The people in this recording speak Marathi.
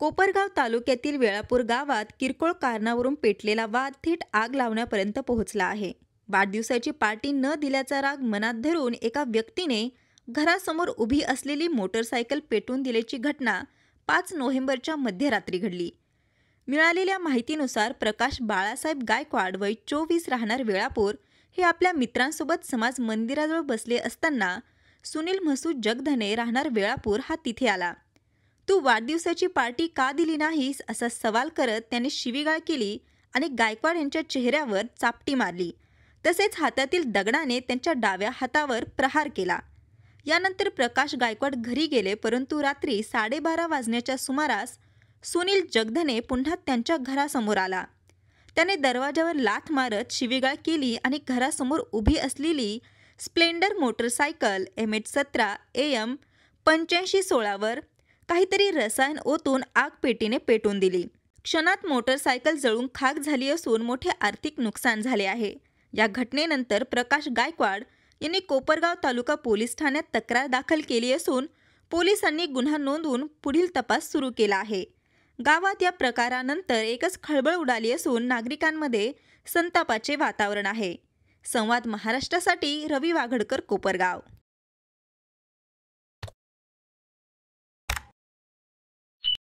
कोपरगाव तालुक्यातील वेळापूर गावात किरकोळ कारणावरून पेटलेला वाद थेट आग लावण्यापर्यंत पोहोचला आहे। वाढदिवसाची पार्टी न दिल्याचा राग मनात धरून एका व्यक्तीने घरासमोर उभी असलेली मोटरसायकल पेटवून दिल्याची घटना 5 नोव्हेंबरच्या मध्यरात्री घडली। मिळालेल्या माहितीनुसार प्रकाश बाळासाहेब गायकवाड वय 24 राहणार वेळापूर हे आपल्या मित्रांसोबत समाज मंदिराजवळ बसले असताना सुनील म्हसूद जगधने राहणार वेळापूर हा तिथे आला। तू वाढदिवसाची पार्टी का दिली नाहीस असा सवाल करत त्याने शिवीगाळ केली आणि गायकवाड यांच्या चेहऱ्यावर चापटी मारली। तसेच हातातील दगडाने त्यांच्या डाव्या हातावर प्रहार केला। यानंतर प्रकाश गायकवाड घरी गेले, परंतु रात्री 12:30 वाजण्याच्या सुमारास सुनील जगधने पुन्हा त्यांच्या घरासमोर आला। त्याने दरवाजावर लाथ मारत शिवीगाळ केली आणि घरासमोर उभी असलेली स्प्लेंडर मोटरसायकल MH17 AM 8516 वर काहीतरी रसायन ओतून आग पेटीने पेटवून दिली। क्षणात मोटरसायकल जळून खाक झाली असून मोठे आर्थिक नुकसान झाले आहे। या घटनेनंतर प्रकाश गायकवाड यांनी कोपरगाव तालुका पोलीस ठाण्यात तक्रार दाखल केली असून पोलिसांनी गुन्हा नोंदवून पुढील तपास सुरू केला आहे। गावात या प्रकारानंतर एकच खळबळ उडाली असून नागरिकांमध्ये संतापाचे वातावरण आहे। संवाद महाराष्ट्रासाठी रवी वाघडकर, कोपरगाव।